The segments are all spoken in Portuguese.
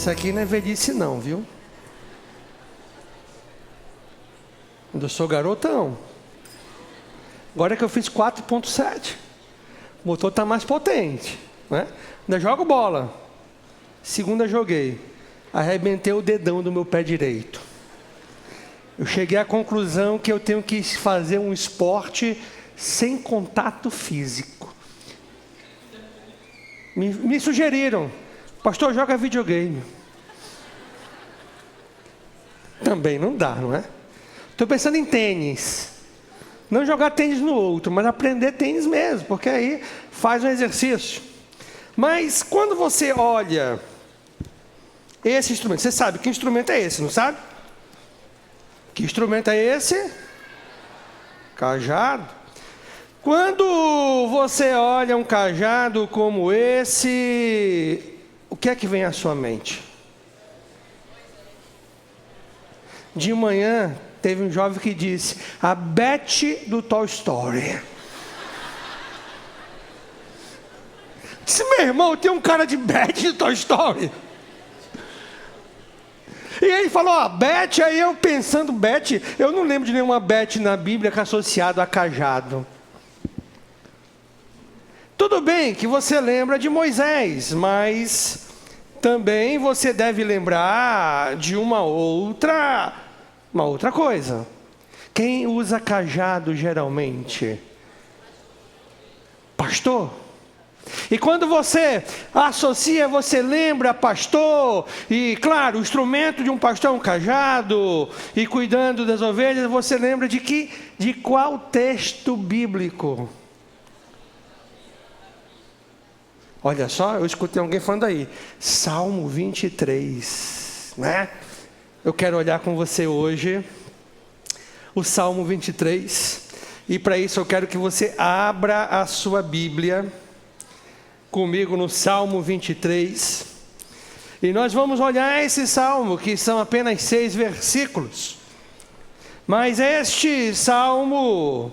Isso aqui não é velhice não, viu? Eu sou garotão. Agora que eu fiz 4.7. O motor está mais potente, né? Ainda jogo bola. Segunda joguei. Arrebentei o dedão do meu pé direito. Eu cheguei à conclusão que eu tenho que fazer um esporte sem contato físico. Me sugeriram. Pastor, joga videogame. Também não dá, não é? Estou pensando em tênis. Não jogar tênis no outro, mas aprender tênis mesmo, porque aí faz um exercício. Mas quando você olha esse instrumento, você sabe que instrumento é esse, não sabe? Que instrumento é esse? Cajado. Quando você olha um cajado como esse, o que é que vem à sua mente? De manhã, teve um jovem que disse, a Beth do Toy Story. Disse, meu irmão, tem um cara de Beth do Toy Story. E ele falou, ó, Beth, aí eu pensando, Beth, eu não lembro de nenhuma Beth na Bíblia que é associado a cajado. Tudo bem que você lembra de Moisés, mas também você deve lembrar de uma outra coisa. Quem usa cajado geralmente? Pastor. E quando você associa, você lembra pastor, e claro, o instrumento de um pastor é um cajado, e cuidando das ovelhas, você lembra de qual texto bíblico? Olha só, eu escutei alguém falando aí, Salmo 23, né? Eu quero olhar com você hoje o Salmo 23, e para isso eu quero que você abra a sua Bíblia comigo no Salmo 23, e nós vamos olhar esse Salmo, que são apenas 6 versículos, mas este Salmo,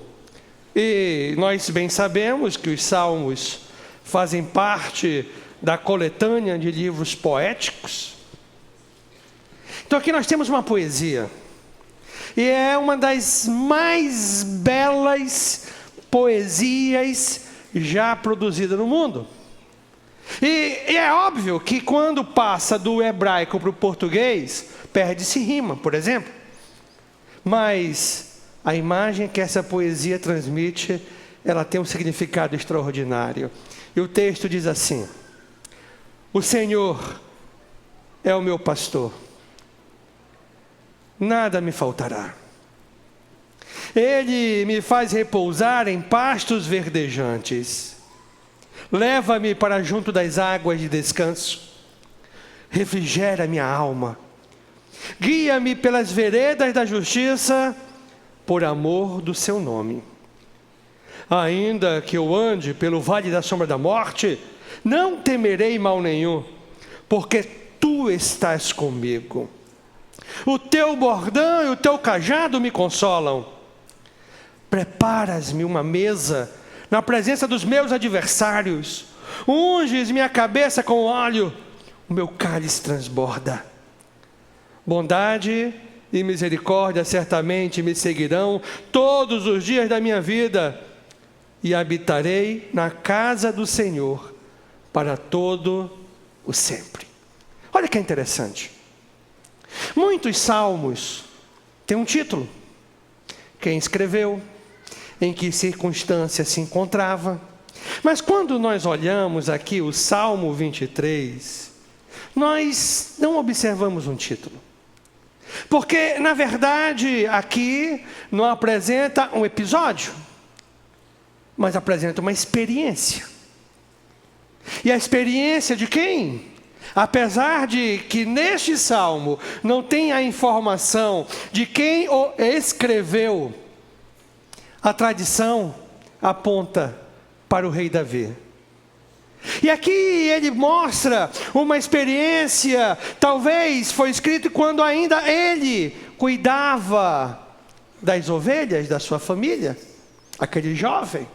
e nós bem sabemos que os Salmos fazem parte da coletânea de livros poéticos. Então aqui nós temos uma poesia, e é uma das mais belas poesias já produzida no mundo. E é óbvio que quando passa do hebraico para o português, perde-se rima, por exemplo. Mas a imagem que essa poesia transmite, ela tem um significado extraordinário. E o texto diz assim, o Senhor é o meu pastor, nada me faltará. Ele me faz repousar em pastos verdejantes, leva-me para junto das águas de descanso, refrigera minha alma, guia-me pelas veredas da justiça, por amor do seu nome. Ainda que eu ande pelo vale da sombra da morte, não temerei mal nenhum, porque tu estás comigo. O teu bordão e o teu cajado me consolam. Preparas-me uma mesa na presença dos meus adversários. Unges minha cabeça com óleo, o meu cálice transborda. Bondade e misericórdia certamente me seguirão todos os dias da minha vida, e habitarei na casa do Senhor para todo o sempre. Olha que interessante. Muitos salmos têm um título. Quem escreveu, em que circunstância se encontrava. Mas quando nós olhamos aqui o Salmo 23, nós não observamos um título. Porque, na verdade, aqui não apresenta um episódio, mas apresenta uma experiência. E a experiência de quem? Apesar de que neste salmo não tem a informação de quem o escreveu, a tradição aponta para o rei Davi. E aqui ele mostra uma experiência, talvez foi escrito quando ainda ele cuidava das ovelhas da sua família, aquele jovem.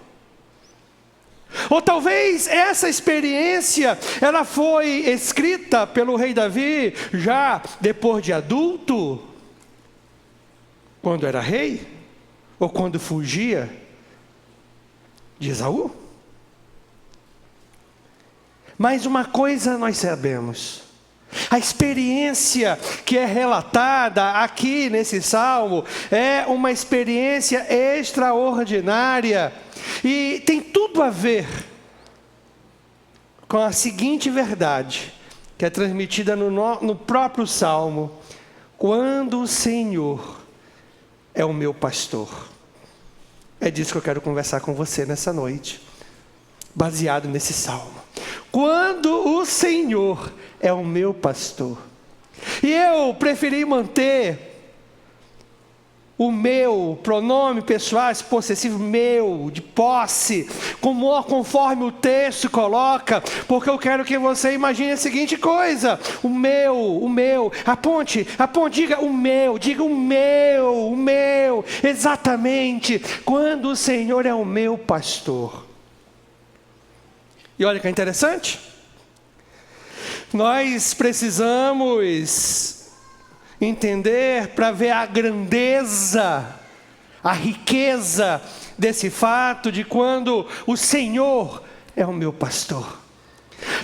Ou talvez essa experiência, ela foi escrita pelo rei Davi já depois de adulto, quando era rei, ou quando fugia de Esaú. Mas uma coisa nós sabemos: a experiência que é relatada aqui nesse salmo é uma experiência extraordinária e tem tudo a ver com a seguinte verdade, que é transmitida no próprio salmo: quando o Senhor é o meu pastor. É disso que eu quero conversar com você nessa noite, baseado nesse salmo. Quando o Senhor é o meu pastor. E eu preferi manter o meu pronome pessoal possessivo, meu, de posse, conforme o texto coloca, porque eu quero que você imagine a seguinte coisa: o meu, aponte, diga o meu, exatamente, quando o Senhor é o meu pastor. E olha que interessante, nós precisamos entender para ver a grandeza, a riqueza desse fato de quando o Senhor é o meu pastor.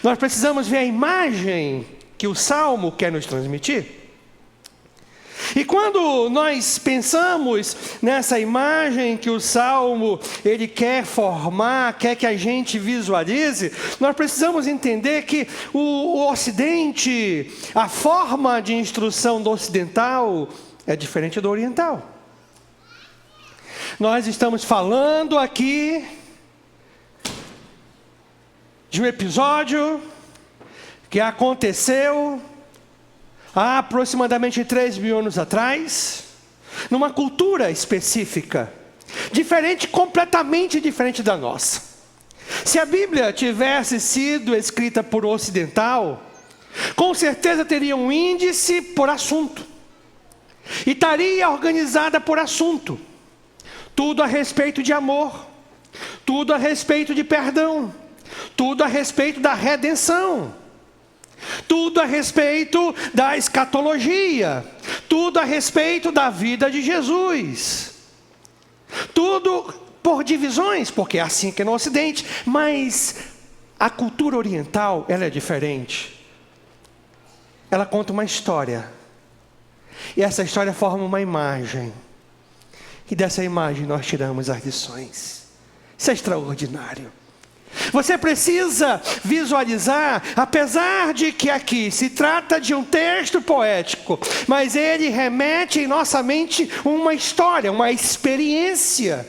Nós precisamos ver a imagem que o Salmo quer nos transmitir. E quando nós pensamos nessa imagem que o Salmo ele quer formar, quer que a gente visualize, nós precisamos entender que o Ocidente, a forma de instrução do ocidental é diferente do oriental. Nós estamos falando aqui de um episódio que aconteceu há aproximadamente 3.000 anos atrás, numa cultura específica, completamente diferente da nossa. Se a Bíblia tivesse sido escrita por ocidental, com certeza teria um índice por assunto, e estaria organizada por assunto, tudo a respeito de amor, tudo a respeito de perdão, tudo a respeito da redenção, tudo a respeito da escatologia, tudo a respeito da vida de Jesus, tudo por divisões, porque é assim que é no Ocidente. Mas a cultura oriental, ela é diferente. Ela conta uma história, e essa história forma uma imagem, e dessa imagem nós tiramos as lições. Isso é extraordinário. Você precisa visualizar, apesar de que aqui se trata de um texto poético, mas ele remete em nossa mente uma história, uma experiência.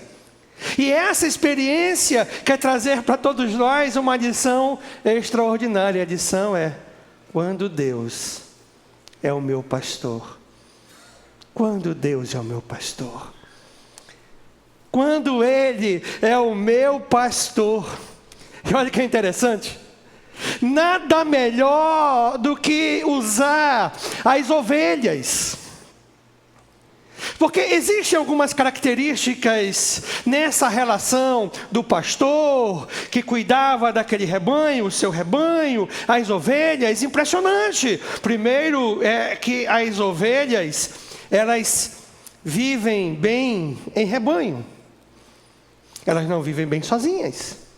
E essa experiência quer trazer para todos nós uma lição extraordinária. A lição é: quando Deus é o meu pastor. Quando Deus é o meu pastor. Quando Ele é o meu pastor. E olha que interessante, nada melhor do que usar as ovelhas, porque existem algumas características nessa relação do pastor que cuidava daquele rebanho, o seu rebanho, as ovelhas, impressionante. Primeiro é que as ovelhas, elas vivem bem em rebanho, elas não vivem bem sozinhas.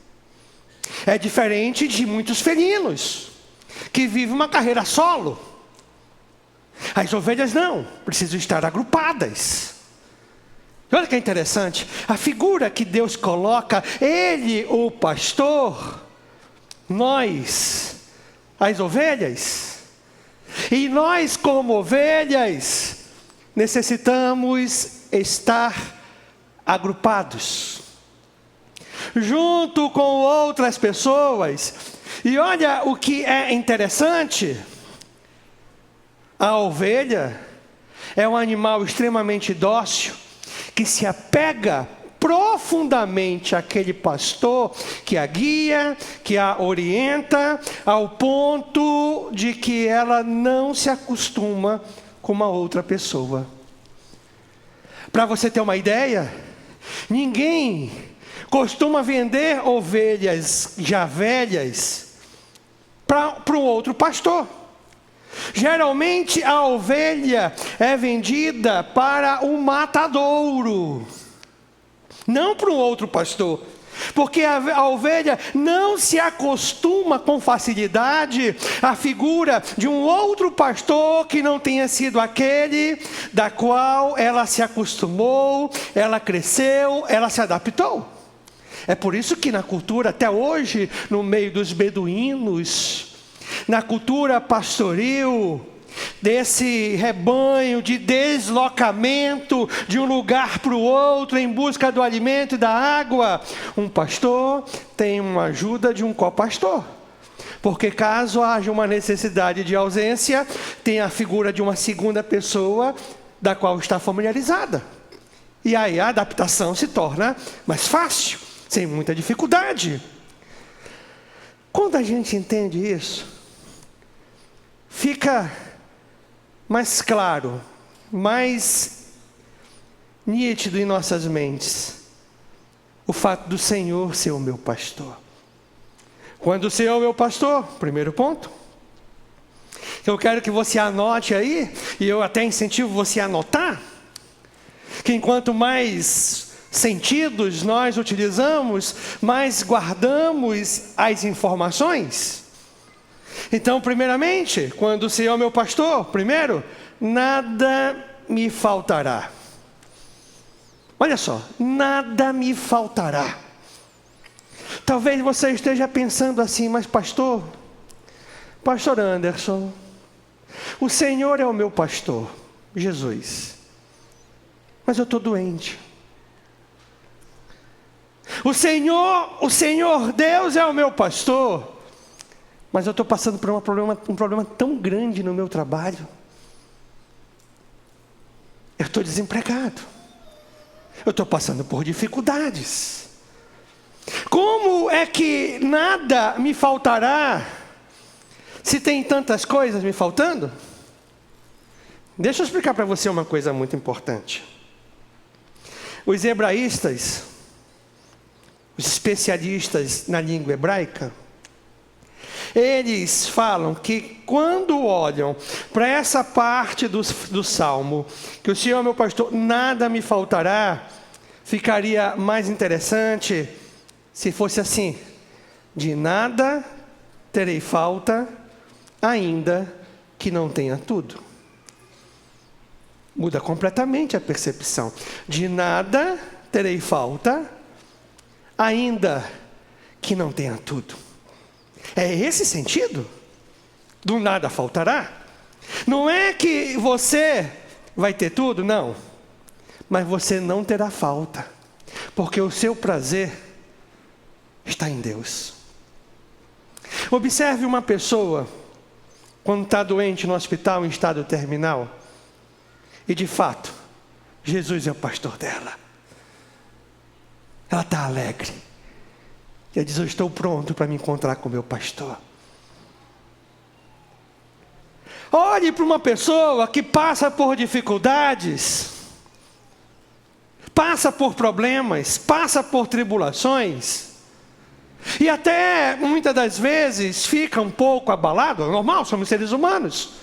É diferente de muitos felinos, que vivem uma carreira solo. As ovelhas não, precisam estar agrupadas. Olha que interessante, a figura que Deus coloca, Ele, o pastor, nós, as ovelhas. E nós, como ovelhas, necessitamos estar agrupados, junto com outras pessoas. E olha o que é interessante: a ovelha é um animal extremamente dócil, que se apega profundamente àquele pastor que a guia, que a orienta, ao ponto de que ela não se acostuma com uma outra pessoa. Para você ter uma ideia, ninguém costuma vender ovelhas já velhas para um outro pastor. Geralmente a ovelha é vendida para um matadouro, não para um outro pastor. Porque a ovelha não se acostuma com facilidade à figura de um outro pastor que não tenha sido aquele da qual ela se acostumou, ela cresceu, ela se adaptou. É por isso que na cultura, até hoje, no meio dos beduínos, na cultura pastoril, desse rebanho de deslocamento de um lugar para o outro em busca do alimento e da água, um pastor tem uma ajuda de um copastor, porque caso haja uma necessidade de ausência, tem a figura de uma segunda pessoa da qual está familiarizada, e aí a adaptação se torna mais fácil, sem muita dificuldade. Quando a gente entende isso, fica mais claro, mais nítido em nossas mentes o fato do Senhor ser o meu pastor. Quando o Senhor é o meu pastor, primeiro ponto, eu quero que você anote aí, e eu até incentivo você a anotar, que enquanto mais sentidos nós utilizamos, mais guardamos as informações. Então, primeiramente, quando o Senhor é meu pastor, primeiro, nada me faltará. Olha só, nada me faltará. Talvez você esteja pensando assim, mas pastor Anderson, o Senhor é o meu pastor, Jesus, mas eu estou doente. O Senhor Deus é o meu pastor, mas eu estou passando por um problema tão grande no meu trabalho. Eu estou desempregado. Eu estou passando por dificuldades. Como é que nada me faltará, se tem tantas coisas me faltando? Deixa eu explicar para você uma coisa muito importante. Os hebraístas, os especialistas na língua hebraica, eles falam que quando olham para essa parte do Salmo, que o Senhor é meu pastor, nada me faltará, ficaria mais interessante se fosse assim: de nada terei falta, ainda que não tenha tudo. Muda completamente a percepção. De nada terei falta, ainda que não tenha tudo. É esse sentido? Do nada faltará? Não é que você vai ter tudo, não. Mas você não terá falta, porque o seu prazer está em Deus. Observe uma pessoa quando está doente no hospital em estado terminal, e de fato, Jesus é o pastor dela. Ela está alegre. E ela diz: eu estou pronto para me encontrar com o meu pastor. Olhe para uma pessoa que passa por dificuldades, passa por problemas, passa por tribulações, e até muitas das vezes fica um pouco abalado. É normal, somos seres humanos,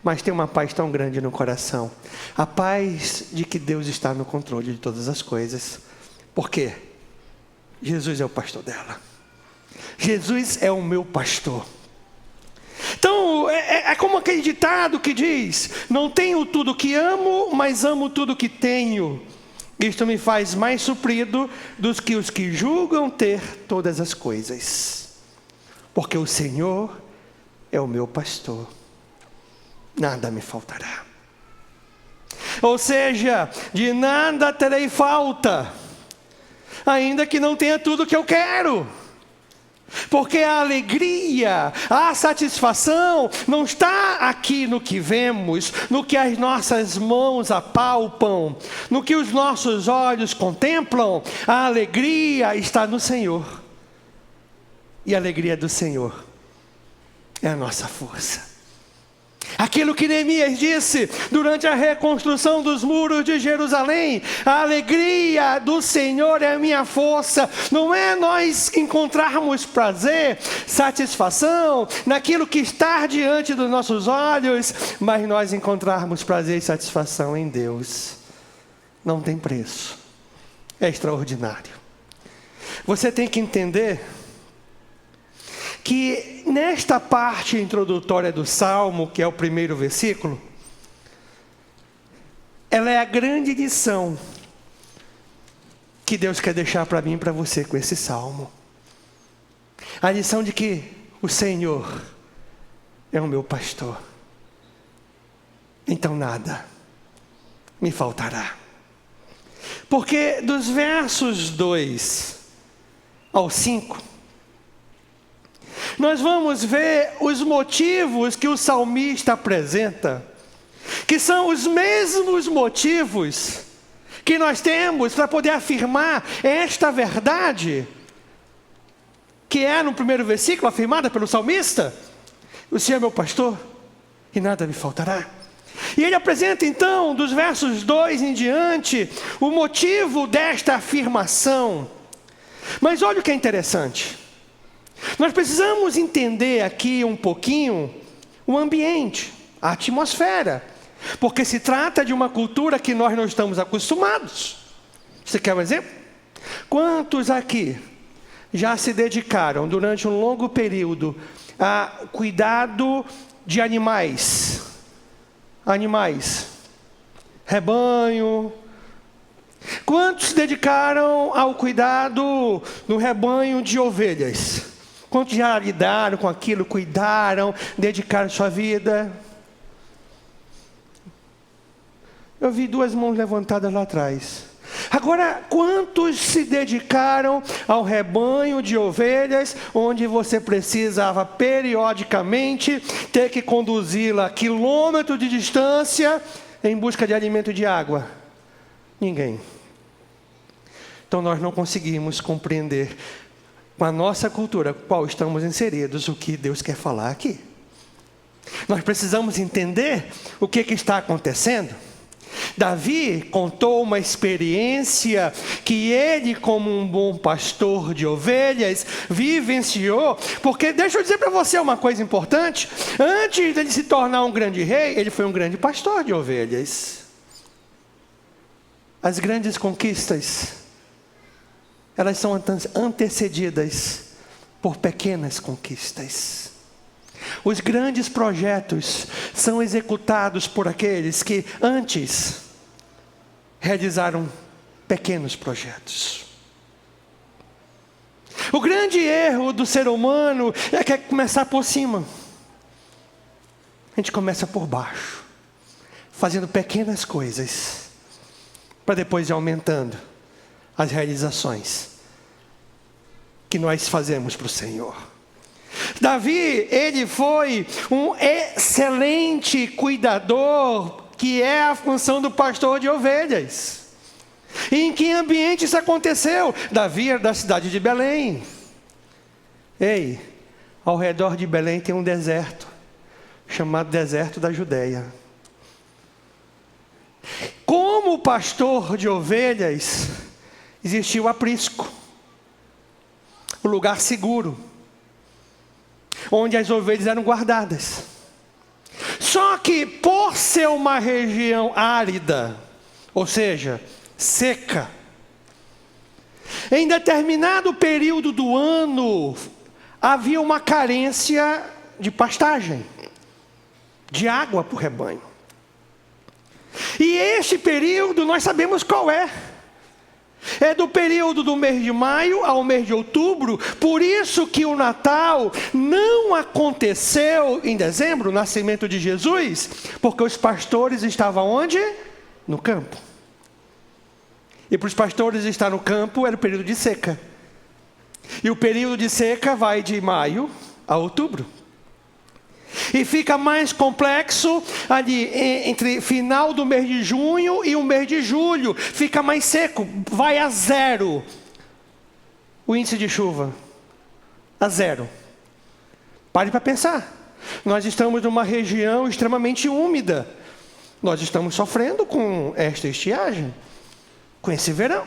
mas tem uma paz tão grande no coração, a paz de que Deus está no controle de todas as coisas. Por quê? Jesus é o pastor dela. Jesus é o meu pastor. Então, é como aquele ditado que diz: não tenho tudo que amo, mas amo tudo que tenho. Isto me faz mais suprido dos que os que julgam ter todas as coisas. Porque o Senhor é o meu pastor, nada me faltará. Ou seja, de nada terei falta, ainda que não tenha tudo que eu quero. Porque a alegria, a satisfação não está aqui no que vemos, no que as nossas mãos apalpam, no que os nossos olhos contemplam. A alegria está no Senhor. E a alegria do Senhor é a nossa força. Aquilo que Neemias disse durante a reconstrução dos muros de Jerusalém: a alegria do Senhor é a minha força. Não é nós encontrarmos prazer, satisfação naquilo que está diante dos nossos olhos, mas nós encontrarmos prazer e satisfação em Deus. Não tem preço, é extraordinário. Você tem que entender que nesta parte introdutória do Salmo, que é o primeiro versículo, ela é a grande lição que Deus quer deixar para mim e para você com esse Salmo. A lição de que o Senhor é o meu pastor, então nada me faltará. Porque dos versos 2 ao 5, nós vamos ver os motivos que o salmista apresenta, que são os mesmos motivos que nós temos para poder afirmar esta verdade, que é no primeiro versículo afirmada pelo salmista: o Senhor é meu pastor e nada me faltará. E ele apresenta então, dos versos 2 em diante, o motivo desta afirmação. Mas olha o que é interessante. Nós precisamos entender aqui um pouquinho o ambiente, a atmosfera, porque se trata de uma cultura que nós não estamos acostumados. Você quer um exemplo? Quantos aqui já se dedicaram durante um longo período a cuidado de animais, rebanho? Quantos se dedicaram ao cuidado do rebanho de ovelhas? Quantos já lidaram com aquilo, cuidaram, dedicaram sua vida? Eu vi 2 mãos levantadas lá atrás. Agora, quantos se dedicaram ao rebanho de ovelhas, onde você precisava periodicamente ter que conduzi-la quilômetros de distância em busca de alimento e de água? Ninguém. Então nós não conseguimos compreender com a nossa cultura, qual estamos inseridos, o que Deus quer falar aqui. Nós precisamos entender o que está acontecendo. Davi contou uma experiência que ele, como um bom pastor de ovelhas, vivenciou. Porque deixa eu dizer para você uma coisa importante: antes de se tornar um grande rei, ele foi um grande pastor de ovelhas. As grandes conquistas, elas são antecedidas por pequenas conquistas. Os grandes projetos são executados por aqueles que antes realizaram pequenos projetos. O grande erro do ser humano é que é começar por cima. A gente começa por baixo, fazendo pequenas coisas, para depois ir aumentando as realizações que nós fazemos para o Senhor. Davi, ele foi um excelente cuidador, que é a função do pastor de ovelhas. E em que ambiente isso aconteceu? Davi era da cidade de Belém. Ei, ao redor de Belém tem um deserto, chamado deserto da Judeia. Como pastor de ovelhas, existia o aprisco, o lugar seguro, onde as ovelhas eram guardadas. Só que por ser uma região árida, ou seja, seca, em determinado período do ano, havia uma carência de pastagem, de água para o rebanho. E este período nós sabemos qual é. É do período do mês de maio ao mês de outubro. Por isso que o Natal não aconteceu em dezembro, o nascimento de Jesus, porque os pastores estavam onde? No campo. E para os pastores estar no campo era o período de seca. E o período de seca vai de maio a outubro. E fica mais complexo ali entre final do mês de junho e o mês de julho. Fica mais seco, vai a 0 o índice de chuva. A 0. Pare para pensar. Nós estamos numa região extremamente úmida. Nós estamos sofrendo com esta estiagem, com esse verão.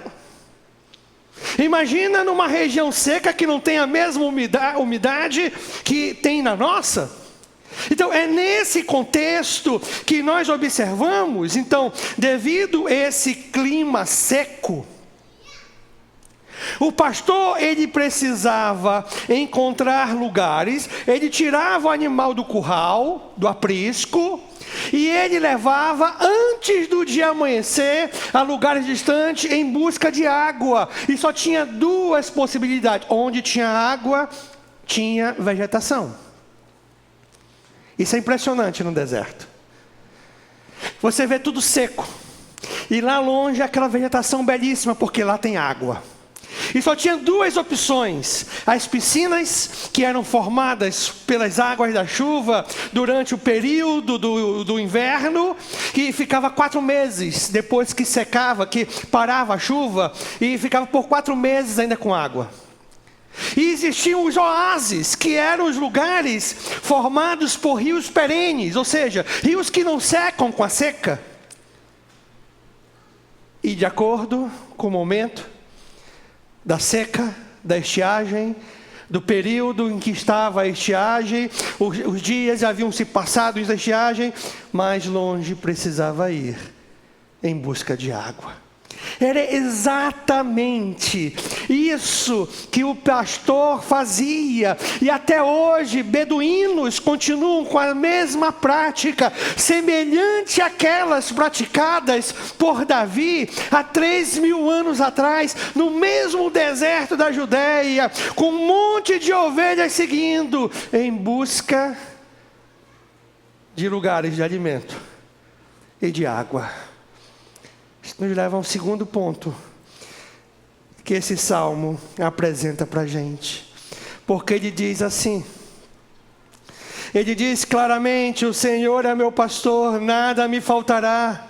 Imagina numa região seca que não tem a mesma umidade que tem na nossa. Então é nesse contexto que nós observamos, então, devido a esse clima seco, o pastor, ele precisava encontrar lugares, ele tirava o animal do curral, do aprisco, e ele levava antes do dia amanhecer a lugares distantes em busca de água. E só tinha duas possibilidades: onde tinha água, tinha vegetação. Isso é impressionante no deserto. Você vê tudo seco, e lá longe aquela vegetação belíssima, porque lá tem água. E só tinha duas opções: as piscinas, que eram formadas pelas águas da chuva durante o período do inverno, que ficava 4 meses depois que secava, que parava a chuva, e ficava por 4 meses ainda com água. E existiam os oásis, que eram os lugares formados por rios perenes, ou seja, rios que não secam com a seca. E de acordo com o momento da seca, da estiagem, do período em que estava a estiagem, os dias haviam se passado da estiagem, mais longe precisava ir em busca de água. Era exatamente isso que o pastor fazia, e até hoje beduínos continuam com a mesma prática, semelhante àquelas praticadas por Davi há 3.000 anos atrás, no mesmo deserto da Judéia, com um monte de ovelhas seguindo, em busca de lugares de alimento e de água. Isso nos leva a um segundo ponto que esse salmo apresenta para a gente, porque ele diz assim, ele diz claramente: o Senhor é meu pastor, nada me faltará.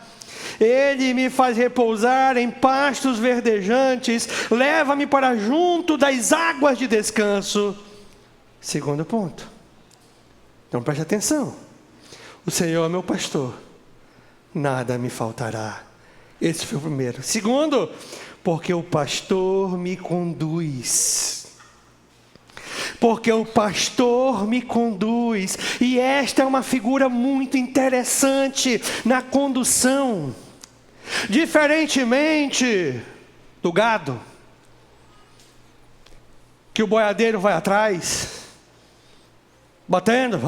Ele me faz repousar em pastos verdejantes, leva-me para junto das águas de descanso. Segundo ponto, então preste atenção: o Senhor é meu pastor, nada me faltará. Esse foi o primeiro. Segundo, porque o pastor me conduz. Porque o pastor me conduz. E esta é uma figura muito interessante na condução. Diferentemente do gado, que o boiadeiro vai atrás, batendo,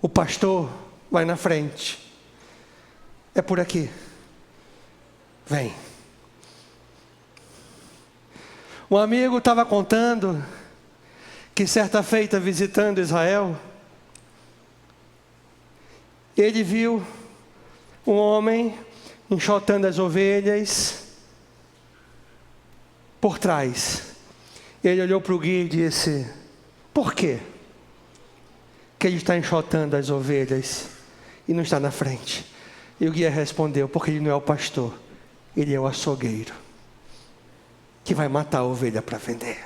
o pastor vai na frente. É por aqui. Vem. Um amigo estava contando que certa feita, visitando Israel, ele viu um homem enxotando as ovelhas por trás. Ele olhou para o guia e disse: por quê que ele está enxotando as ovelhas e não está na frente? E o guia respondeu: porque ele não é o pastor, ele é o açougueiro, que vai matar a ovelha para vender.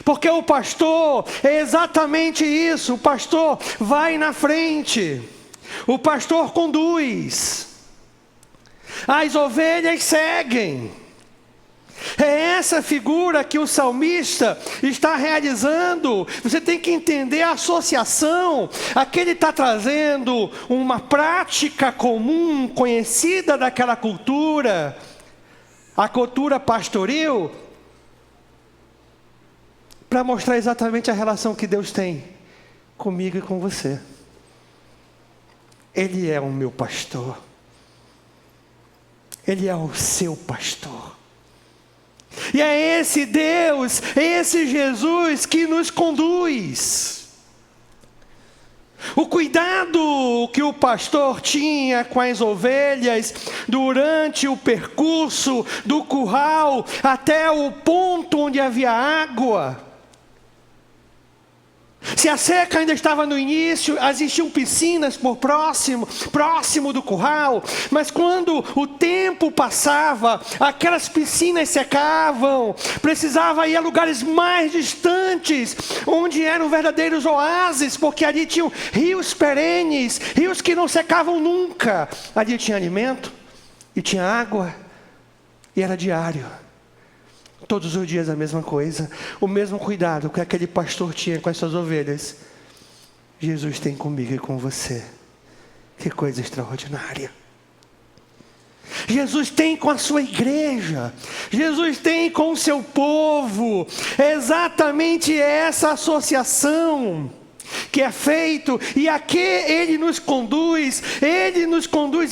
Porque o pastor é exatamente isso. O pastor vai na frente, o pastor conduz, as ovelhas seguem. É essa figura que o salmista está realizando. Você tem que entender a associação. Aqui ele está trazendo uma prática comum, conhecida daquela cultura, a cultura pastoril, para mostrar exatamente a relação que Deus tem comigo e com você. Ele é o meu pastor. Ele é o seu pastor. E é esse Deus, esse Jesus que nos conduz. O cuidado que o pastor tinha com as ovelhas durante o percurso do curral até o ponto onde havia água Se a seca ainda estava no início, existiam piscinas por próximo do curral, mas quando o tempo passava, aquelas piscinas secavam, precisava ir a lugares mais distantes, onde eram verdadeiros oásis, porque ali tinham rios perenes, rios que não secavam nunca. Ali tinha alimento e tinha água, e era diário. Todos os dias a mesma coisa, o mesmo cuidado que aquele pastor tinha com as suas ovelhas, Jesus tem comigo e com você. Que coisa extraordinária. Jesus tem com a sua igreja, Jesus tem com o seu povo. É exatamente essa associação que é feito, e a que Ele nos conduz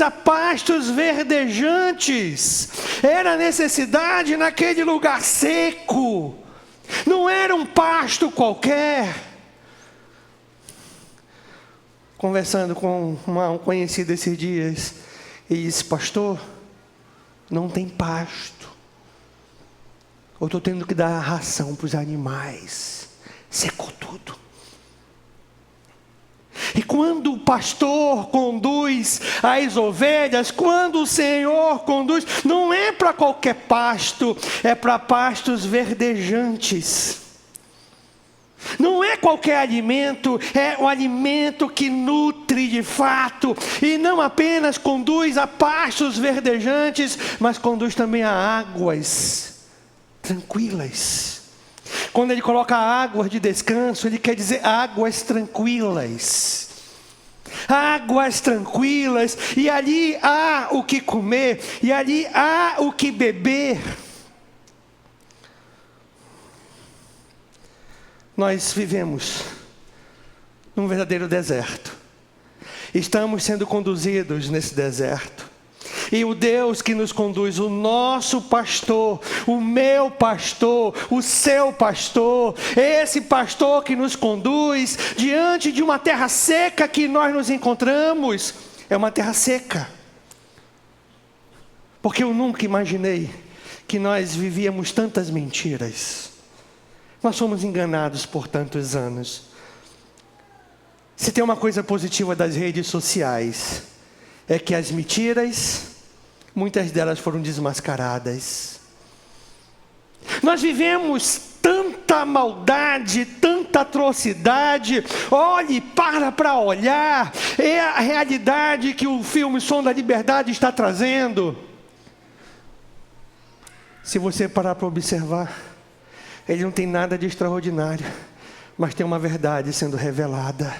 a pastos verdejantes. Era necessidade naquele lugar seco, não era um pasto qualquer. Conversando com um conhecido esses dias, ele disse: pastor, não tem pasto, eu estou tendo que dar ração para os animais, secou tudo. E quando o pastor conduz as ovelhas, quando o Senhor conduz, não é para qualquer pasto, é para pastos verdejantes. Não é qualquer alimento, é o alimento que nutre de fato, e não apenas conduz a pastos verdejantes, mas conduz também a águas tranquilas. Quando ele coloca águas de descanso, ele quer dizer águas tranquilas. Águas tranquilas, e ali há o que comer, e ali há o que beber. Nós vivemos num verdadeiro deserto. Estamos sendo conduzidos nesse deserto. E o Deus que nos conduz, o nosso pastor, o meu pastor, o seu pastor, esse pastor que nos conduz diante de uma terra seca que nós nos encontramos, é uma terra seca. Porque eu nunca imaginei que nós vivíamos tantas mentiras. Nós fomos enganados por tantos anos. Se tem uma coisa positiva das redes sociais, é que as mentiras, muitas delas foram desmascaradas. Nós vivemos tanta maldade, tanta atrocidade. Olhe, para olhar. É a realidade que o filme Som da Liberdade está trazendo. Se você parar para observar, ele não tem nada de extraordinário, mas tem uma verdade sendo revelada: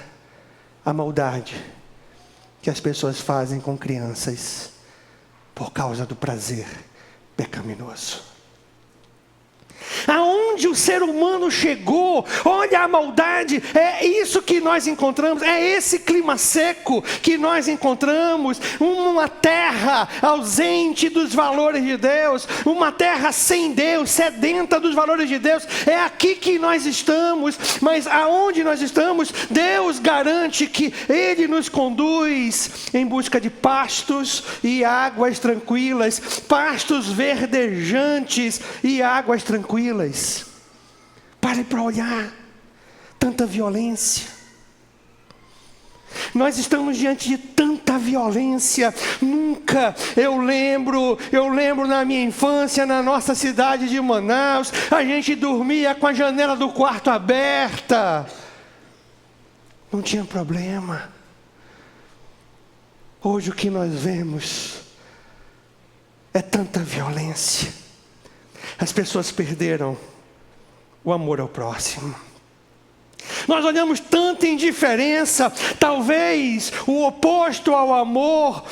a maldade que as pessoas fazem com crianças por causa do prazer pecaminoso. Aonde o ser humano chegou, olha a maldade, é isso que nós encontramos, é esse clima seco que nós encontramos, uma terra ausente dos valores de Deus, uma terra sem Deus, sedenta dos valores de Deus. É aqui que nós estamos, mas aonde nós estamos, Deus garante que Ele nos conduz em busca de pastos e águas tranquilas, pastos verdejantes e águas tranquilas. Pare para olhar tanta violência. Nós estamos diante de tanta violência. Nunca eu lembro na minha infância, na nossa cidade de Manaus, a gente dormia com a janela do quarto aberta. Não tinha problema. Hoje o que nós vemos é tanta violência. As pessoas perderam o amor ao próximo. Nós olhamos tanta indiferença. Talvez o oposto ao amor,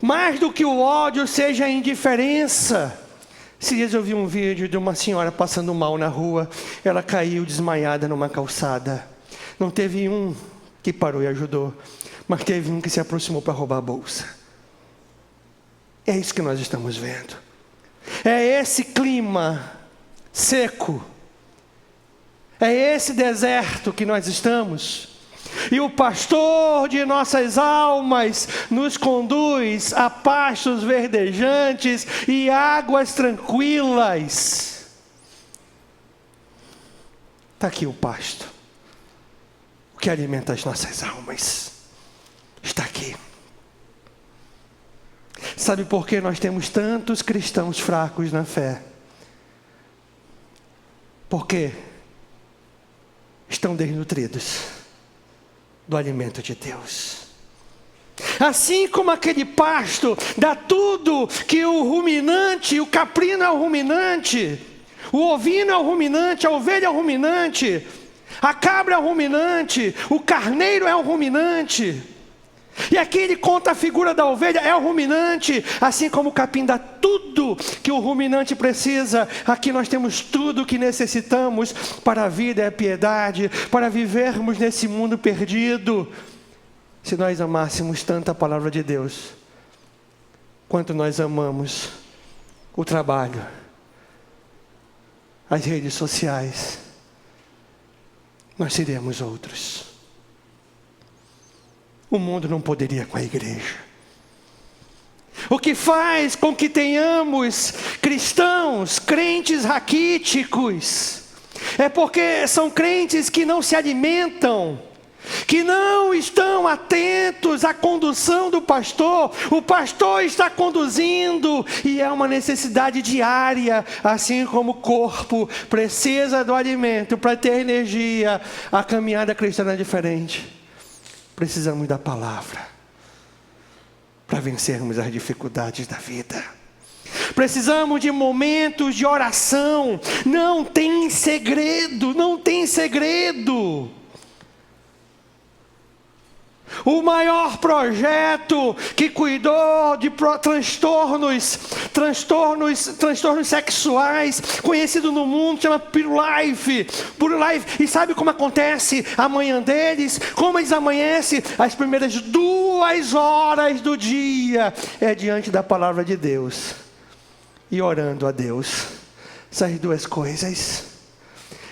mais do que o ódio, seja a indiferença. Esses dias eu vi um vídeo de uma senhora passando mal na rua. Ela caiu desmaiada numa calçada. Não teve um que parou e ajudou, mas teve um que se aproximou para roubar a bolsa. É isso que nós estamos vendo. É esse clima seco, é esse deserto que nós estamos. E o pastor de nossas almas nos conduz a pastos verdejantes e águas tranquilas. Está aqui o pasto. que alimenta as nossas almas está aqui. Sabe por que nós temos tantos cristãos fracos na fé? Porque estão desnutridos do alimento de Deus. Assim como aquele pasto dá tudo que o ruminante, o caprino é o ruminante, o ovino é o ruminante, a ovelha é o ruminante, a cabra é o ruminante, o carneiro é o ruminante. E aqui ele conta a figura da ovelha, é o ruminante, assim como o capim dá tudo que o ruminante precisa. Aqui nós temos tudo o que necessitamos para a vida e a piedade, para vivermos nesse mundo perdido. Se nós amássemos tanto a palavra de Deus, quanto nós amamos o trabalho, as redes sociais, nós seríamos outros. O mundo não poderia com a igreja. O que faz com que tenhamos cristãos, crentes raquíticos, é porque são crentes que não se alimentam, que não estão atentos à condução do pastor. O pastor está conduzindo e é uma necessidade diária, assim como o corpo precisa do alimento para ter energia. A caminhada cristã é diferente. Precisamos da palavra para vencermos as dificuldades da vida. Precisamos de momentos de oração. Não tem segredo, não tem segredo. O maior projeto que cuidou de transtornos sexuais, conhecido no mundo, chama Pure Life. E sabe como acontece a manhã deles? Como eles amanhecem? As primeiras 2 horas do dia é diante da palavra de Deus e orando a Deus. Essas 2 coisas,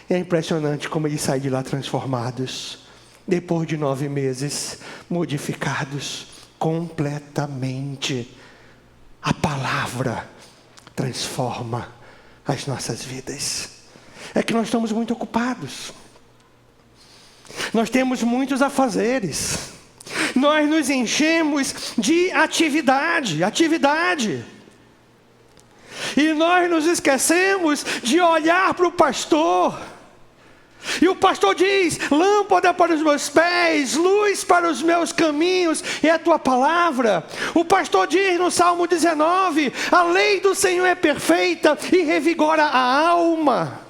é impressionante como eles saem de lá transformados. Depois de 9 meses, modificados completamente. A palavra transforma as nossas vidas. É que nós estamos muito ocupados. Nós temos muitos afazeres. Nós nos enchemos de atividade. E nós nos esquecemos de olhar para o pastor. E o pastor diz: lâmpada para os meus pés, luz para os meus caminhos, é a tua palavra. O pastor diz no Salmo 19: a lei do Senhor é perfeita e revigora a alma.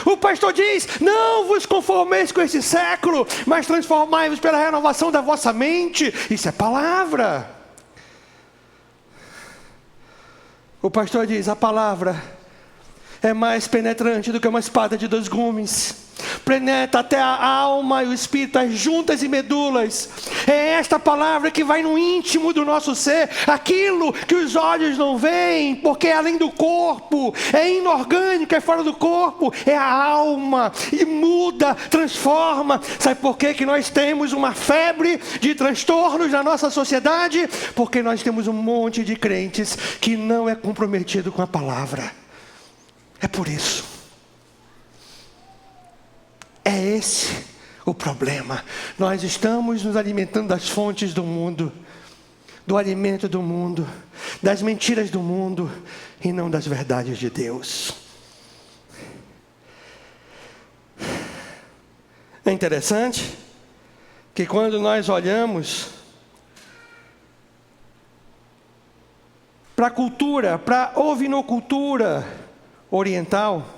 O pastor diz: não vos conformeis com esse século, mas transformai-vos pela renovação da vossa mente. Isso é palavra. O pastor diz: a palavra é mais penetrante do que uma espada de 2 gumes. Penetra até a alma e o espírito, as juntas e medulas. É esta palavra que vai no íntimo do nosso ser, aquilo que os olhos não veem, porque é além do corpo, é inorgânico, é fora do corpo, é a alma, e muda, transforma. Sabe por que nós temos uma febre de transtornos na nossa sociedade? Porque nós temos um monte de crentes que não é comprometido com a palavra. É por isso. É esse o problema. Nós estamos nos alimentando das fontes do mundo, do alimento do mundo, das mentiras do mundo, e não das verdades de Deus. É interessante que quando nós olhamos para a cultura, para a ovinocultura oriental,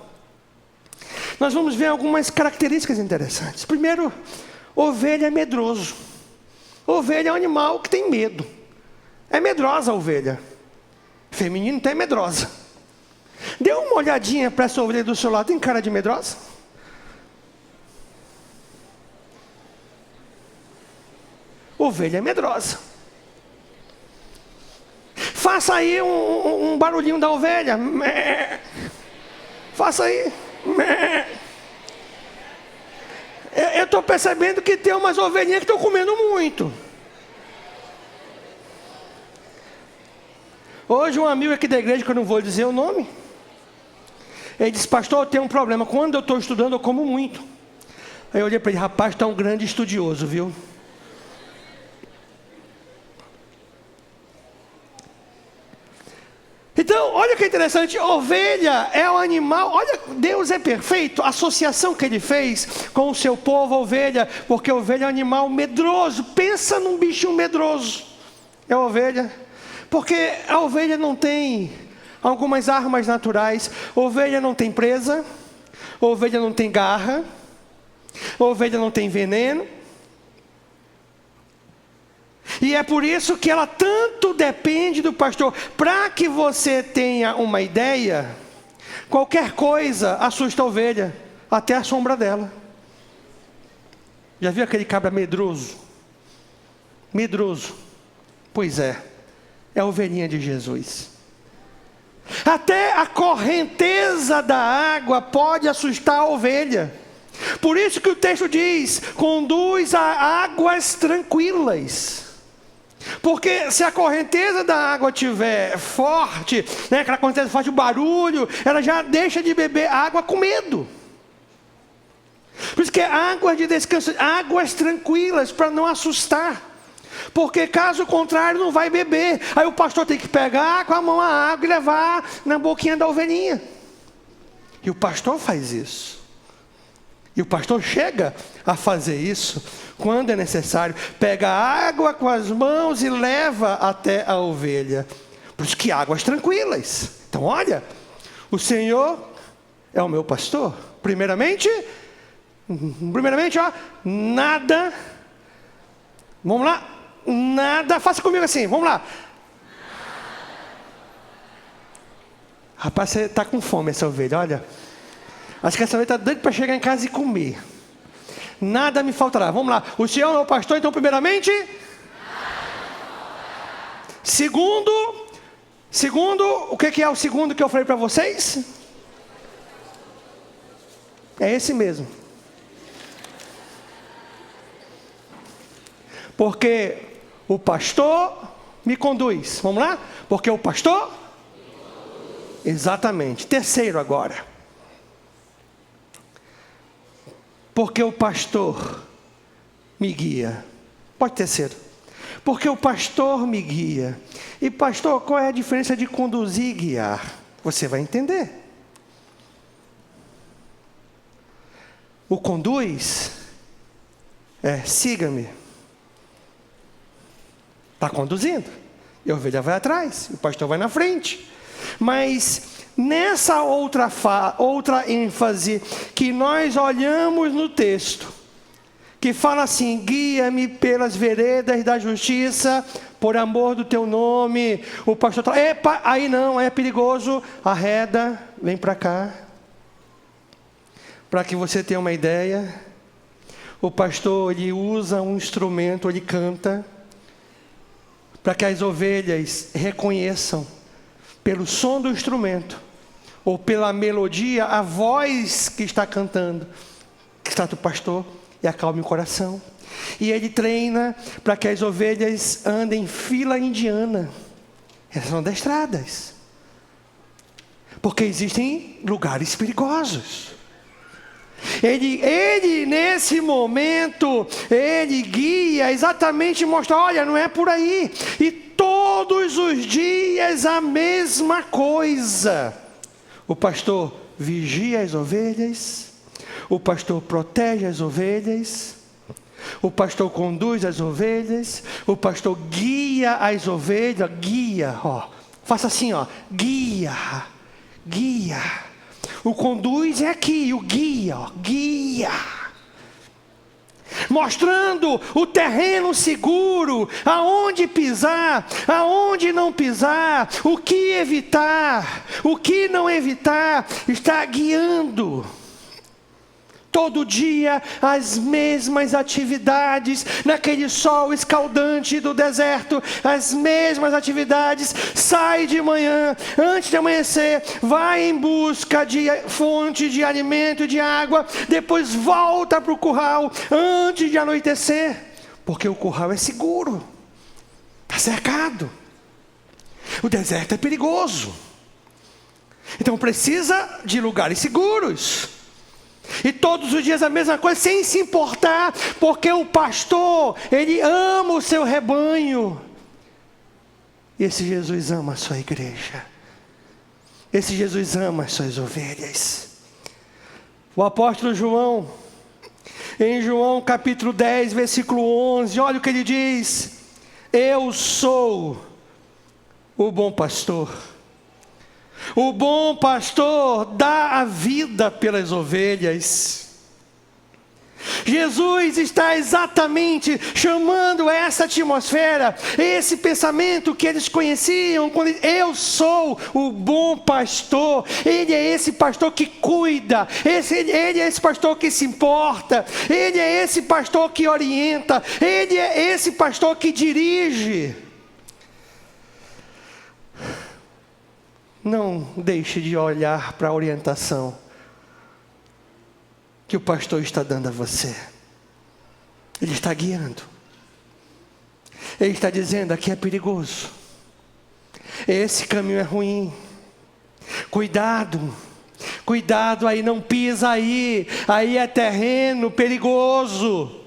nós vamos ver algumas características interessantes. Primeiro, ovelha é medroso. Ovelha é um animal que tem medo. É medrosa a ovelha. Feminino então é medrosa. Dê uma olhadinha para essa ovelha do seu lado. Tem cara de medrosa? Ovelha é medrosa. Faça aí um barulhinho da ovelha. Faça aí. Eu estou percebendo que tem umas ovelhinhas que estão comendo muito. Hoje um amigo aqui da igreja, que eu não vou dizer o nome, ele disse: pastor, eu tenho um problema. Quando eu estou estudando, eu como muito. Aí eu olhei para ele: rapaz, tu é um grande estudioso, viu? Então, olha que interessante, ovelha é um animal, olha, Deus é perfeito, a associação que Ele fez com o seu povo, ovelha, porque a ovelha é um animal medroso, pensa num bichinho medroso, é a ovelha, porque a ovelha não tem algumas armas naturais, a ovelha não tem presa, a ovelha não tem garra, a ovelha não tem veneno, e é por isso que ela tanto depende do pastor. Para que você tenha uma ideia, qualquer coisa assusta a ovelha, até a sombra dela. Já viu aquele cabra medroso? Medroso. Pois é a ovelhinha de Jesus. Até a correnteza da água pode assustar a ovelha. Por isso que o texto diz: conduz a águas tranquilas. Porque se a correnteza da água estiver forte, né, aquela correnteza forte, o barulho, ela já deixa de beber água com medo. Por isso que é águas de descanso, águas tranquilas, para não assustar. Porque caso contrário não vai beber. Aí o pastor tem que pegar com a mão a água e levar na boquinha da ovelhinha. E o pastor faz isso. E o pastor chega a fazer isso quando é necessário. Pega a água com as mãos e leva até a ovelha. Por isso que águas tranquilas. Então olha, o Senhor é o meu pastor. Primeiramente, ó, nada. Vamos lá? Nada, faça comigo assim, vamos lá. Rapaz, você está com fome essa ovelha, olha. Acho que essa ovelha está doida para chegar em casa e comer. Nada me faltará. Vamos lá. O Senhor é o pastor, então primeiramente. Segundo, o que é o segundo que eu falei para vocês? É esse mesmo. Porque o pastor me conduz. Vamos lá? Porque o pastor? Exatamente. Terceiro agora. Porque o pastor me guia. Pode terceiro. Porque o pastor me guia. E pastor, qual é a diferença de conduzir e guiar? Você vai entender. O conduz siga-me. Está conduzindo. E a ovelha vai atrás. O pastor vai na frente. Mas nessa outra ênfase que nós olhamos no texto, que fala assim: guia-me pelas veredas da justiça, por amor do teu nome. O pastor fala: epa, aí não, é perigoso, arreda, vem para cá. Para que você tenha uma ideia, o pastor, ele usa um instrumento, ele canta, para que as ovelhas reconheçam pelo som do instrumento, ou pela melodia, a voz que está cantando, que está do pastor, e acalme o coração. E ele treina para que as ovelhas andem em fila indiana. Elas são adestradas. Porque existem lugares perigosos. Ele nesse momento, ele guia, exatamente mostra: olha, não é por aí. E todos os dias a mesma coisa. O pastor vigia as ovelhas, o pastor protege as ovelhas, o pastor conduz as ovelhas, o pastor guia as ovelhas, guia, ó, faça assim, ó, guia. O conduz é aqui, o guia, ó, guia. Mostrando o terreno seguro, aonde pisar, aonde não pisar, o que evitar, o que não evitar, está guiando. Todo dia as mesmas atividades, naquele sol escaldante do deserto, as mesmas atividades. Sai de manhã, antes de amanhecer, vai em busca de fonte de alimento e de água, depois volta para o curral antes de anoitecer, porque o curral é seguro, está cercado. O deserto é perigoso, então precisa de lugares seguros. E todos os dias a mesma coisa, sem se importar, porque o pastor, ele ama o seu rebanho. E esse Jesus ama a sua igreja. Esse Jesus ama as suas ovelhas. O apóstolo João, em João capítulo 10, versículo 11, olha o que ele diz: eu sou o bom pastor. O bom pastor dá a vida pelas ovelhas. Jesus está exatamente chamando essa atmosfera, esse pensamento que eles conheciam, quando eu sou o bom pastor. Ele é esse pastor que cuida, ele é esse pastor que se importa, ele é esse pastor que orienta, ele é esse pastor que dirige. Não deixe de olhar para a orientação que o pastor está dando a você. Ele está guiando. Ele está dizendo: aqui é perigoso, esse caminho é ruim, cuidado, cuidado aí, não pisa aí é terreno perigoso.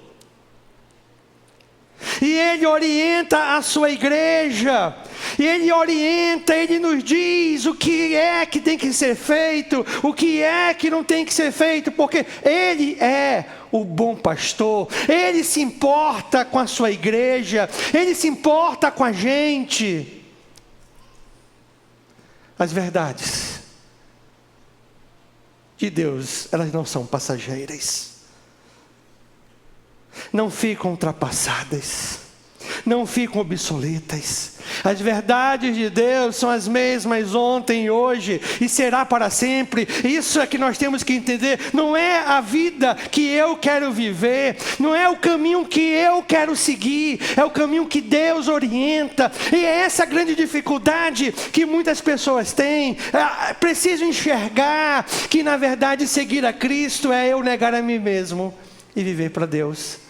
E ele orienta a sua igreja, e ele orienta, ele nos diz o que é que tem que ser feito, o que é que não tem que ser feito, porque ele é o bom pastor, ele se importa com a sua igreja, ele se importa com a gente. As verdades de Deus, elas não são passageiras, não ficam ultrapassadas, não ficam obsoletas. As verdades de Deus são as mesmas ontem, hoje e será para sempre. Isso é que nós temos que entender. Não é a vida que eu quero viver, não é o caminho que eu quero seguir, é o caminho que Deus orienta. E é essa grande dificuldade que muitas pessoas têm. Preciso enxergar que na verdade seguir a Cristo é eu negar a mim mesmo e viver para Deus.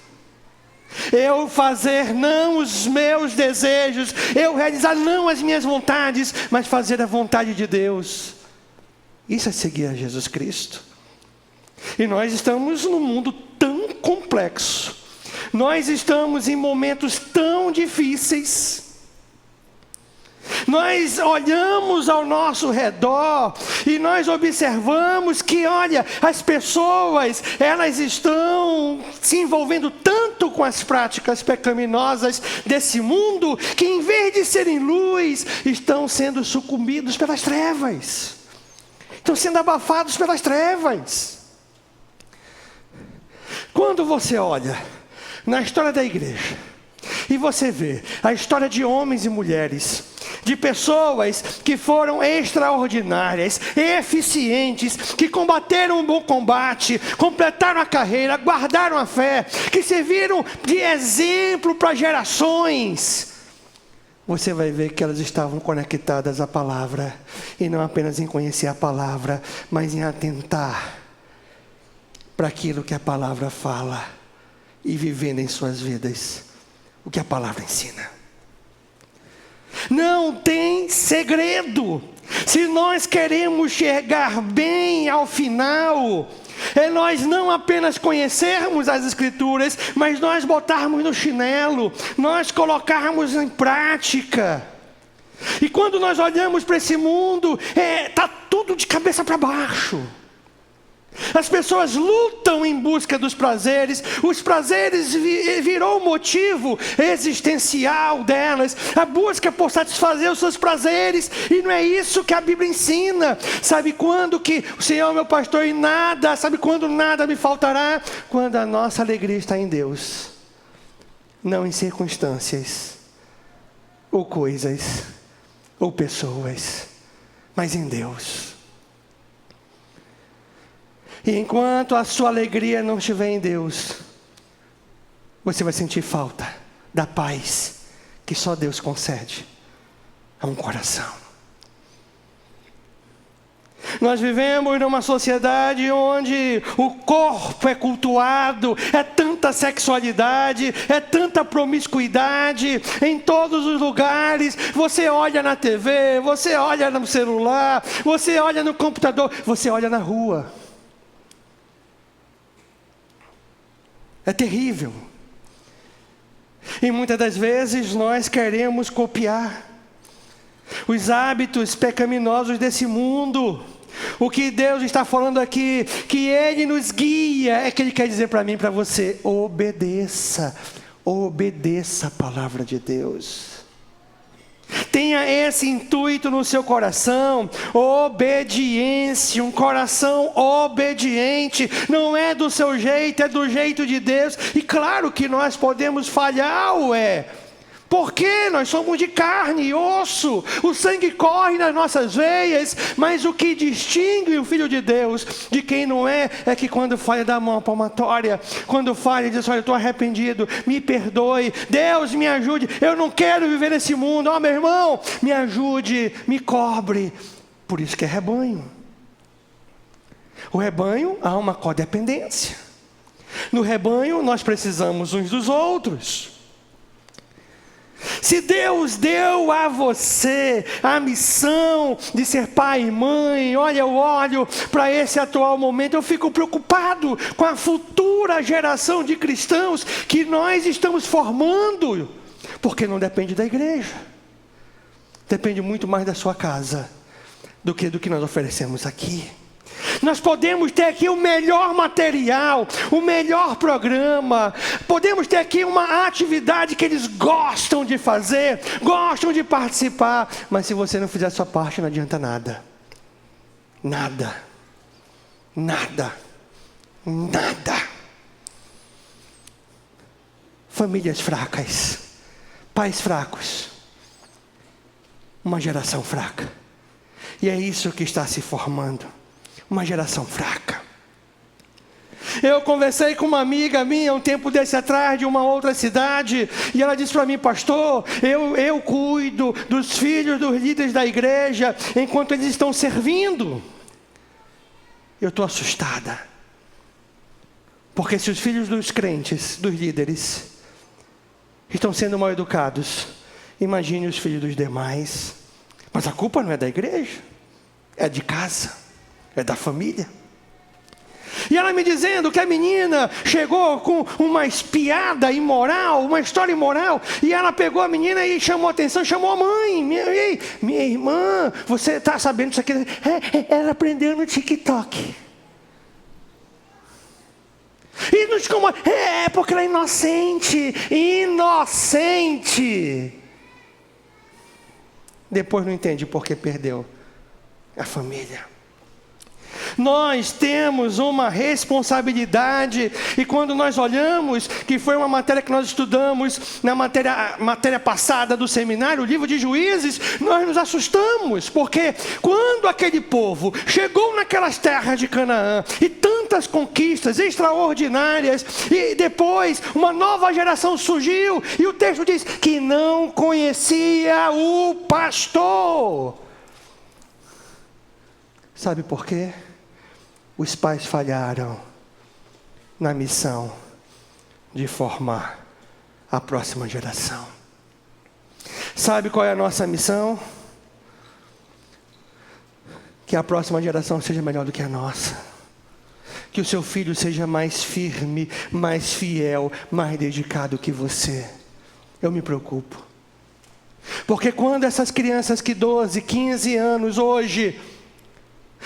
Eu fazer não os meus desejos, eu realizar não as minhas vontades, mas fazer a vontade de Deus. Isso é seguir a Jesus Cristo. E nós estamos num mundo tão complexo, nós estamos em momentos tão difíceis. Nós olhamos ao nosso redor e nós observamos que, olha, as pessoas, elas estão se envolvendo tanto com as práticas pecaminosas desse mundo, que em vez de serem luz, estão sendo sucumbidos pelas trevas, estão sendo abafados pelas trevas. Quando você olha na história da igreja, e você vê a história de homens e mulheres, de pessoas que foram extraordinárias, eficientes, que combateram um bom combate, completaram a carreira, guardaram a fé, que serviram de exemplo para gerações. Você vai ver que elas estavam conectadas à palavra, e não apenas em conhecer a palavra, mas em atentar para aquilo que a palavra fala e vivendo em suas vidas o que a palavra ensina. Não tem segredo. Se nós queremos chegar bem ao final, é nós não apenas conhecermos as Escrituras, mas nós botarmos no chinelo, nós colocarmos em prática. E quando nós olhamos para esse mundo, está tudo de cabeça para baixo. As pessoas lutam em busca dos prazeres, os prazeres virou o motivo existencial delas, a busca por satisfazer os seus prazeres, e não é isso que a Bíblia ensina. Sabe quando que o Senhor é meu pastor e nada, sabe quando nada me faltará? Quando a nossa alegria está em Deus, não em circunstâncias, ou coisas, ou pessoas, mas em Deus. E enquanto a sua alegria não estiver em Deus, você vai sentir falta da paz que só Deus concede a um coração. Nós vivemos numa sociedade onde o corpo é cultuado, é tanta sexualidade, é tanta promiscuidade em todos os lugares. Você olha na TV, você olha no celular, você olha no computador, você olha na rua. É terrível. E muitas das vezes nós queremos copiar os hábitos pecaminosos desse mundo. O que Deus está falando aqui, que Ele nos guia, é que Ele quer dizer para mim e para você: obedeça, obedeça a palavra de Deus. Tenha esse intuito no seu coração, obediência, um coração obediente, não é do seu jeito, é do jeito de Deus. E claro que nós podemos falhar, porque nós somos de carne e osso, o sangue corre nas nossas veias, mas o que distingue o Filho de Deus de quem não é que quando falha dá a mão à palmatória, quando falha diz: olha, eu estou arrependido, me perdoe, Deus me ajude, eu não quero viver nesse mundo, meu irmão, me ajude, me cobre. Por isso que é rebanho. O rebanho há uma codependência. No rebanho nós precisamos uns dos outros. Se Deus deu a você a missão de ser pai e mãe, olha, eu olho para esse atual momento, eu fico preocupado com a futura geração de cristãos que nós estamos formando, porque não depende da igreja, depende muito mais da sua casa do que nós oferecemos aqui. Nós podemos ter aqui o melhor material, o melhor programa, podemos ter aqui uma atividade que eles gostam de fazer, gostam de participar, mas se você não fizer a sua parte, não adianta nada. Nada. Nada. Nada. Famílias fracas, pais fracos, uma geração fraca. E é isso que está se formando. Uma geração fraca. Eu conversei com uma amiga minha um tempo desse atrás, de uma outra cidade, e ela disse para mim: pastor, eu cuido dos filhos dos líderes da igreja enquanto eles estão servindo. Eu estou assustada, porque se os filhos dos crentes, dos líderes, estão sendo mal educados, imagine os filhos dos demais. Mas a culpa não é da igreja, é de casa, é da família. E ela me dizendo que a menina chegou com uma espiada imoral, uma história imoral, e ela pegou a menina e chamou a atenção, chamou a mãe: minha irmã, você está sabendo disso aqui? Ela aprendeu no TikTok. E nos como porque ela é inocente. Depois não entende por que perdeu a família. Nós temos uma responsabilidade, e quando nós olhamos, que foi uma matéria que nós estudamos na matéria passada do seminário, o livro de Juízes, nós nos assustamos, porque quando aquele povo chegou naquelas terras de Canaã, e tantas conquistas extraordinárias, e depois uma nova geração surgiu, e o texto diz que não conhecia o pastor. Sabe por quê? Os pais falharam na missão de formar a próxima geração. Sabe qual é a nossa missão? Que a próxima geração seja melhor do que a nossa. Que o seu filho seja mais firme, mais fiel, mais dedicado que você. Eu me preocupo. Porque quando essas crianças que 12, 15 anos hoje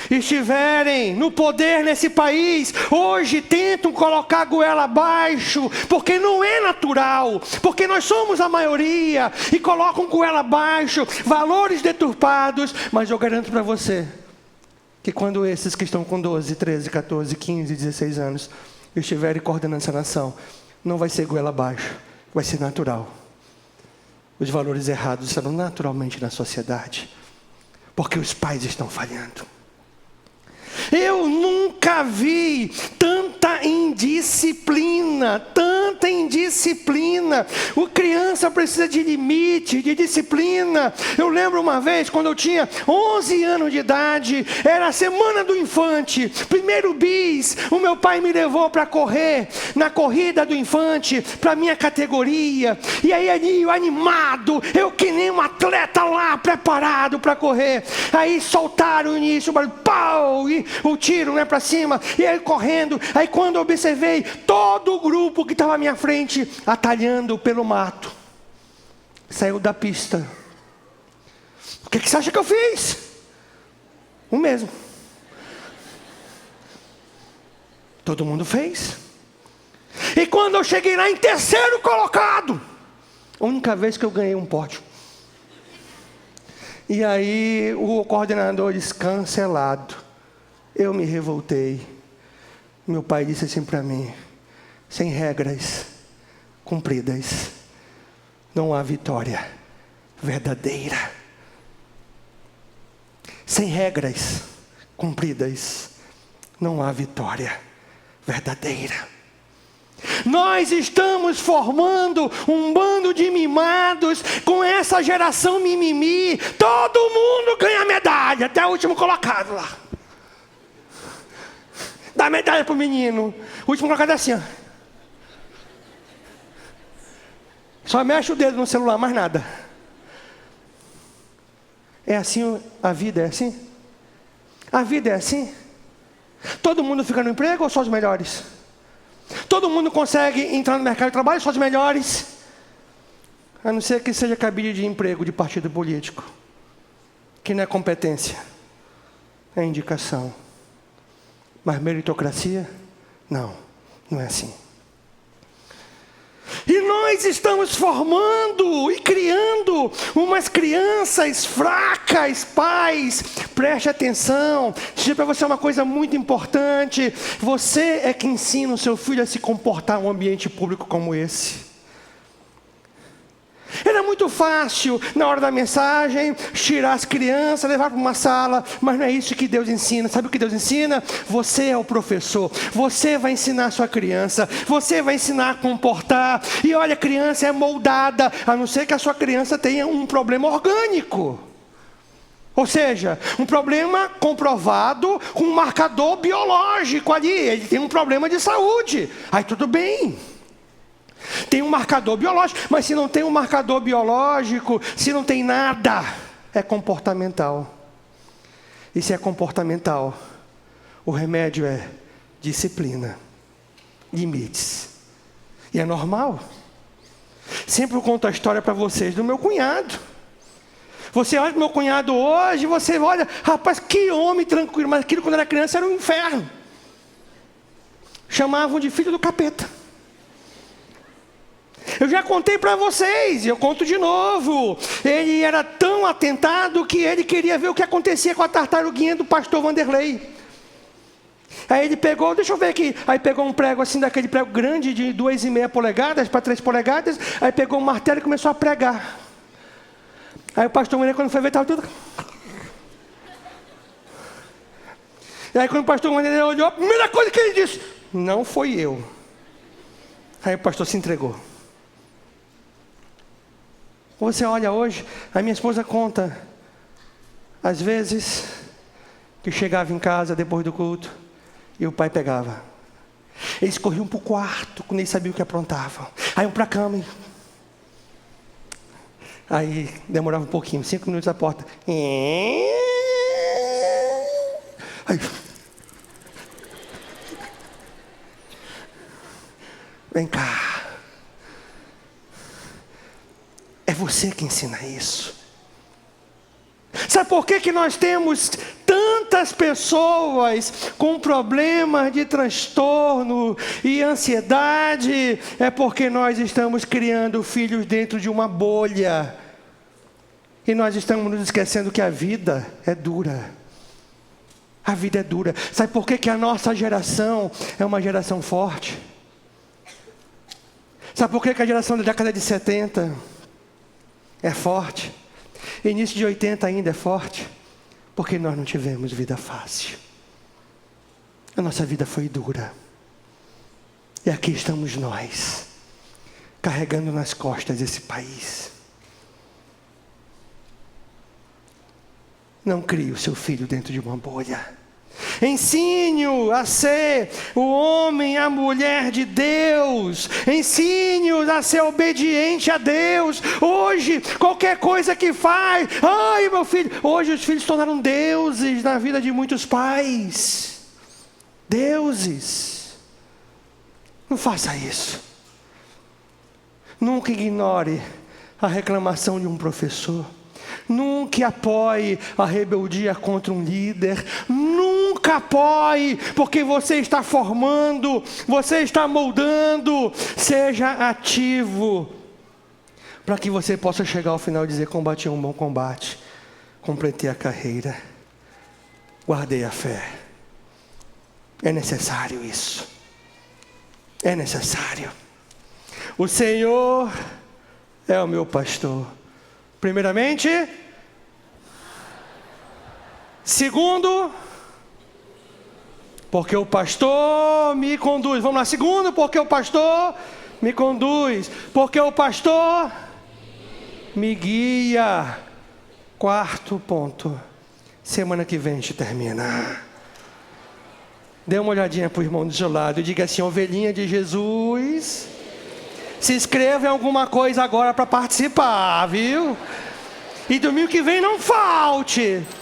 estiverem no poder nesse país, hoje tentam colocar a goela abaixo, porque não é natural, porque nós somos a maioria, e colocam goela abaixo, valores deturpados, mas eu garanto para você, que quando esses que estão com 12, 13, 14, 15, 16 anos, estiverem coordenando essa nação, não vai ser goela abaixo, vai ser natural. Os valores errados estarão naturalmente na sociedade, porque os pais estão falhando. Eu nunca vi tanta indisciplina, tanta tem disciplina. O criança precisa de limite, de disciplina. Eu lembro uma vez, quando eu tinha 11 anos de idade, era a semana do infante, primeiro bis, o meu pai me levou para correr, na corrida do infante, para minha categoria, e aí ali, animado, eu que nem um atleta lá, preparado para correr, aí soltaram o início, o barulho, pau, e o tiro, né, para cima, e aí correndo, aí quando eu observei, todo o grupo que estava à minha frente, atalhando pelo mato, saiu da pista. O que você acha que eu fiz? O mesmo. Todo mundo fez. E quando eu cheguei lá em terceiro colocado, a única vez que eu ganhei um pódio. E aí o coordenador disse, cancelado. Eu me revoltei. Meu pai disse assim para mim, sem regras cumpridas, não há vitória verdadeira. Sem regras cumpridas, não há vitória verdadeira. Nós estamos formando um bando de mimados com essa geração mimimi. Todo mundo ganha medalha, até o último colocado lá. Dá medalha pro menino. O último colocado é assim, ó. Só mexe o dedo no celular, mais nada. É assim, a vida é assim? A vida é assim? Todo mundo fica no emprego ou só os melhores? Todo mundo consegue entrar no mercado de trabalho ou só os melhores? A não ser que seja cabide de emprego de partido político, que não é competência, é indicação. Mas meritocracia? Não, não é assim. E nós estamos formando e criando umas crianças fracas, pais. Preste atenção, dizer para você uma coisa muito importante. Você é que ensina o seu filho a se comportar em um ambiente público como esse. Era muito fácil, na hora da mensagem, tirar as crianças, levar para uma sala, mas não é isso que Deus ensina. Sabe o que Deus ensina? Você é o professor, você vai ensinar a sua criança, você vai ensinar a comportar. E olha, a criança é moldada, a não ser que a sua criança tenha um problema orgânico. Ou seja, um problema comprovado com um marcador biológico ali, ele tem um problema de saúde. Aí tudo bem. Tem um marcador biológico, mas se não tem um marcador biológico, se não tem nada, é comportamental. E se é comportamental, o remédio é disciplina, limites. E é normal. Sempre eu conto a história para vocês do meu cunhado. Você olha para o meu cunhado hoje, você olha, rapaz, que homem tranquilo, mas aquilo quando era criança era um inferno. Chamavam de filho do capeta. Eu já contei para vocês, e eu conto de novo. Ele era tão atentado que ele queria ver o que acontecia com a tartaruguinha do pastor Vanderlei. Aí ele pegou, deixa eu ver aqui. Aí pegou um prego assim, daquele prego grande de 2,5 polegadas para 3 polegadas. Aí pegou um martelo e começou a pregar. Aí o pastor Vanderlei, quando foi ver, estava tudo... E aí quando o pastor Vanderlei olhou, a primeira coisa que ele disse, não foi eu. Aí o pastor se entregou. Você olha hoje, a minha esposa conta, às vezes, que chegava em casa depois do culto, e o pai pegava. Eles corriam para o quarto, quando eles sabiam o que aprontavam. Aí iam para a cama. Aí demorava um pouquinho, 5 minutos a porta. Aí. Vem cá. É você que ensina isso. Sabe por que nós temos tantas pessoas com problemas de transtorno e ansiedade? É porque nós estamos criando filhos dentro de uma bolha. E nós estamos nos esquecendo que a vida é dura. A vida é dura. Sabe por que a nossa geração é uma geração forte? Sabe por que a geração da década de 70 é forte? Início de 80 ainda é forte? Porque nós não tivemos vida fácil. A nossa vida foi dura. E aqui estamos nós, carregando nas costas esse país. Não crie o seu filho dentro de uma bolha. Ensine-o a ser o homem e a mulher de Deus. Ensine-os a ser obediente a Deus. Hoje, qualquer coisa que faz, ai meu filho, hoje os filhos se tornaram deuses na vida de muitos pais. Deuses. Não faça isso. Nunca ignore a reclamação de um professor. Nunca apoie a rebeldia contra um líder. Nunca apoie, porque você está formando, você está moldando. Seja ativo, para que você possa chegar ao final e dizer: combati um bom combate, completei a carreira, guardei a fé. É necessário isso. É necessário. O Senhor é o meu pastor. Primeiramente. Segundo, porque o pastor me conduz. Vamos lá. Segundo, porque o pastor me conduz. Porque o pastor me guia. Quarto ponto. Semana que vem a gente termina. Dê uma olhadinha para o irmão do seu lado e diga assim: ovelhinha de Jesus, se inscreva em alguma coisa agora para participar, viu? E domingo que vem não falte.